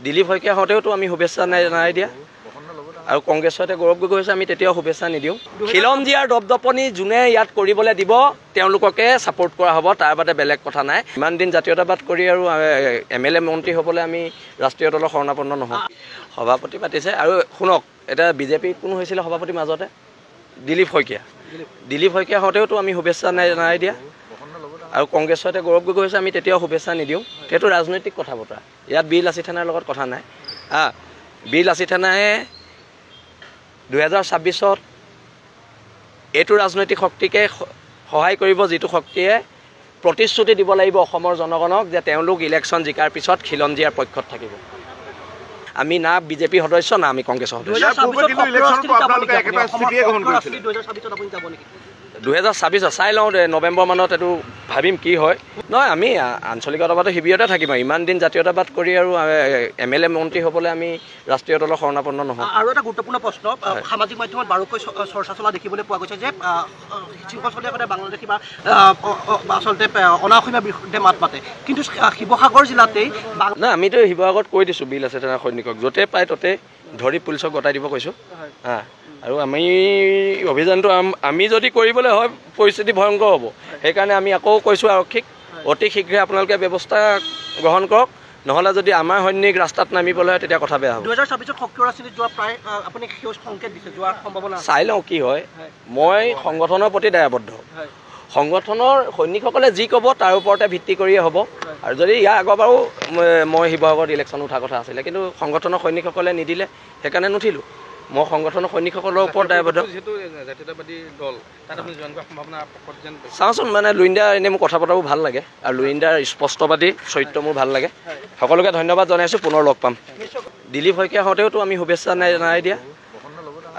দিলীপ শইকীয়া হওঁতেওতো আমি শুভেচ্ছা নাই দিয়া আৰু কংগ্ৰেছতে গৌৰৱ গগৈ হৈছে আমি তেতিয়াও শুভেচ্ছা নিদিওঁ খিলঞ্জীয়াৰ দপদপনি যোনে ইয়াত কৰিবলৈ দিব তেওঁলোককে ছাপোৰ্ট কৰা হ'ব তাৰ বাদে বেলেগ কথা নাই ইমান দিন জাতীয়তাবাদ কৰি আৰু MLA মন্ত্ৰী হ'বলৈ আমি ৰাষ্ট্ৰীয় দলৰ শৰণাপন্ন নহওঁ সভাপতি পাতিছে আৰু শুনক এটা বিজেপি কোন হৈছিলে সভাপতি মাজতে দিলীপ শইকীয়া হওঁতেওতো আমি শুভেচ্ছা নাই দিয়া আৰু কংগ্ৰেছতে গৌৰৱ গগৈ হৈছে আমি তেতিয়াও শুভেচ্ছা নিদিওঁ সেইটো ৰাজনৈতিক কথা বতৰা ইয়াত বীৰ লাচিত থানাৰ লগত কথা নাই বীৰ লাচিত থানাই 2026 এইটো ৰাজনৈতিক শক্তিকে সহায় কৰিব যিটো শক্তিয়ে প্ৰতিশ্ৰুতি দিব লাগিব অসমৰ জনগণক যে তেওঁলোক ইলেকশ্যন জিকাৰ পিছত খিলঞ্জীয়াৰ পক্ষত থাকিব আমি না বিজেপি সদস্য না আমি কংগ্ৰেছৰ সদস্য 2026 চাই লওঁ নৱেম্বৰ মানত এইটো ভাবিম কি হয় নহয় আমি আঞ্চলিকতাবাদৰ শিবিৰতে থাকিম ইমান দিন জাতীয়তাবাদ কৰি আৰু MLA মন্ত্ৰী হ'বলৈ আমি ৰাষ্ট্ৰীয় দলৰ শৰণাপন্ন নহওঁ আৰু এটা গুৰুত্বপূৰ্ণ প্ৰশ্ন সামাজিক মাধ্যমত বাৰুকৈ চৰ্চা চলা দেখিবলৈ পোৱা গৈছে যে শিৱসাগৰতে বাংলাদেশী বা আচলতে অনাঅসমীয়া বিৰুদ্ধে মাত মাতে কিন্তু শিৱসাগৰ জিলাতেই না আমিতো শিৱসাগৰত কৈ দিছোঁ বিল আছে তেনে সৈনিকক য'তে পায় ত'তে ধৰি পুলিচক গতাই দিব কৈছোঁ আৰু আমি অভিযানটো আমি যদি কৰিবলৈ হয় পৰিস্থিতি ভয়ংকৰ হ'ব সেইকাৰণে আমি আকৌ কৈছোঁ আৰক্ষীক অতি শীঘ্ৰে আপোনালোকে ব্যৱস্থা গ্ৰহণ কৰক নহ'লে যদি আমাৰ সৈনিক ৰাস্তাত নামিবলৈ হয় তেতিয়া কথা বেয়া হ'ব 2026 সক্ৰিয় ৰাজনীতিত যোৱা প্ৰায় আপুনি সেউজ সংকেত দিছে যোৱাৰ সম্ভাৱনা চাই লওঁ কি হয় মই সংগঠনৰ প্ৰতি দায়বদ্ধ সংগঠনৰ সৈনিকসকলে যি ক'ব তাৰ ওপৰতে ভিত্তি কৰিয়ে হ'ব আৰু যদি ইয়াৰ আগৰ বাৰু মই শিৱসাগৰত ইলেকশ্যন উঠাৰ কথা আছিলে কিন্তু সংগঠনৰ সৈনিকসকলে নিদিলে সেইকাৰণে নুঠিলোঁ মই সংগঠনৰ সৈনিকসকলৰ ওপৰত দায়বদ্ধ চাওঁচোন মানে লুইণ্ডাৰ এনেই মোৰ কথা পতাবোৰ ভাল লাগে আৰু লুইণ্ডাৰ স্পষ্টবাদী চৰিত্ৰ মোৰ ভাল লাগে সকলোকে ধন্যবাদ জনাইছোঁ পুনৰ লগ পাম দিলীপ শইকীয়া হওঁতেওতো আমি শুভেচ্ছা নাই দিয়া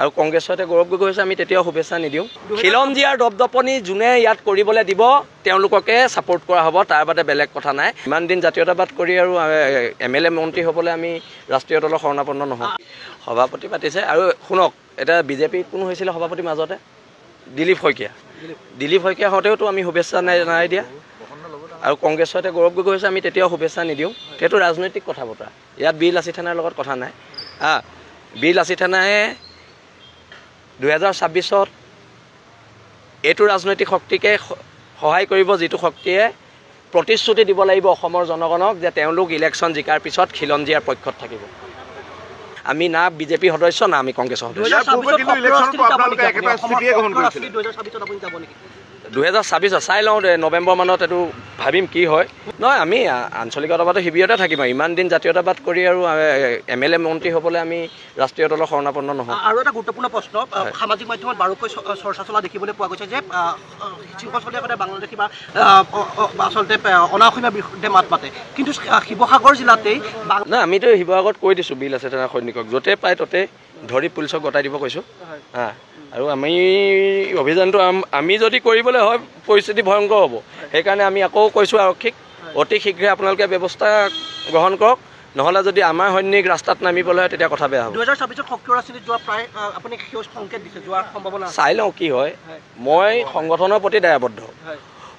আৰু কংগ্ৰেছতে গৌৰৱ গগৈ হৈছে আমি তেতিয়াও শুভেচ্ছা নিদিওঁ খিলঞ্জীয়াৰ দপদপনি যোনে ইয়াত কৰিবলৈ দিব তেওঁলোককে ছাপোৰ্ট কৰা হ'ব তাৰ বাদে বেলেগ কথা নাই ইমান দিন জাতীয়তাবাদ কৰি আৰু MLA মন্ত্ৰী হ'বলৈ আমি ৰাষ্ট্ৰীয় দলৰ শৰণাপন্ন নহওঁ সভাপতি পাতিছে আৰু শুনক এটা বিজেপি কোন হৈছিলে সভাপতি মাজতে দিলীপ শইকীয়া হওঁতেওতো আমি শুভেচ্ছা নাই দিয়া আৰু কংগ্ৰেছতে গৌৰৱ গগৈ হৈছে আমি তেতিয়াও শুভেচ্ছা নিদিওঁ সেইটো ৰাজনৈতিক কথা বতৰা ইয়াত বীৰ লাচিত থানাৰ লগত কথা নাই বীৰ লাচিত থানাই 2026 এইটো ৰাজনৈতিক শক্তিকে সহায় কৰিব যিটো শক্তিয়ে প্ৰতিশ্ৰুতি দিব লাগিব অসমৰ জনগণক যে তেওঁলোক ইলেকশ্যন জিকাৰ পিছত খিলঞ্জীয়াৰ পক্ষত থাকিব আমি না বিজেপি সদস্য না আমি কংগ্ৰেছৰ সদস্য 2026 চাই লওঁ নৱেম্বৰ মানত এইটো ভাবিম কি হয় নহয় আমি আঞ্চলিকতাবাদৰ শিবিৰতে থাকিম ইমান দিন জাতীয়তাবাদ কৰি আৰু MLA মন্ত্ৰী হ'বলৈ আমি ৰাষ্ট্ৰীয় দলৰ শৰণাপন্ন নহওঁ আৰু এটা গুৰুত্বপূৰ্ণ প্ৰশ্ন সামাজিক মাধ্যমত বাৰুকৈ চৰ্চা চলা দেখিবলৈ পোৱা গৈছে যে শিৱসাগৰতে বাংলাদেশী বা আচলতে অনাঅসমীয়া বিৰুদ্ধে মাত মাতে কিন্তু শিৱসাগৰ জিলাতেই না আমিতো শিৱসাগৰত কৈ দিছোঁ বিল আছে তেনে সৈনিকক য'তে পায় ত'তে ধৰি পুলিচক গতাই দিব কৈছোঁ আৰু আমি অভিযানটো আমি যদি কৰিবলৈ হয় পৰিস্থিতি ভয়ংকৰ হ'ব সেইকাৰণে আমি আকৌ কৈছোঁ আৰক্ষীক অতি শীঘ্ৰে আপোনালোকে ব্যৱস্থা গ্ৰহণ কৰক নহ'লে যদি আমাৰ সৈনিক ৰাস্তাত নামিবলৈ হয় তেতিয়া কথা বেয়া হ'ব 2026 সক্ৰিয় ৰাজনীতিত যোৱা প্ৰায় আপুনি সেউজ সংকেত দিছে যোৱাৰ সম্ভাৱনা চাই লওঁ কি হয় মই সংগঠনৰ প্ৰতি দায়বদ্ধ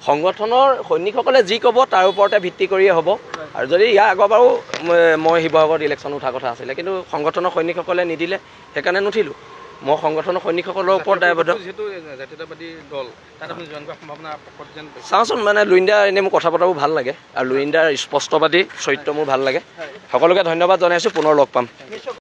সংগঠনৰ সৈনিকসকলে যি ক'ব তাৰ ওপৰতে ভিত্তি কৰিয়ে হ'ব আৰু যদি ইয়াৰ আগৰ বাৰু মই শিৱসাগৰত ইলেকশ্যন উঠাৰ কথা আছিলে কিন্তু সংগঠনৰ সৈনিকসকলে নিদিলে সেইকাৰণে নুঠিলোঁ মই সংগঠনৰ সৈনিকসকলৰ ওপৰত দায়বদ্ধ চাওঁচোন মানে লুইণ্ডাৰ এনেই মোৰ কথা পতাবোৰ ভাল লাগে আৰু লুইণ্ডাৰ স্পষ্টবাদী চৰিত্ৰ মোৰ ভাল লাগে সকলোকে ধন্যবাদ জনাইছোঁ পুনৰ লগ পাম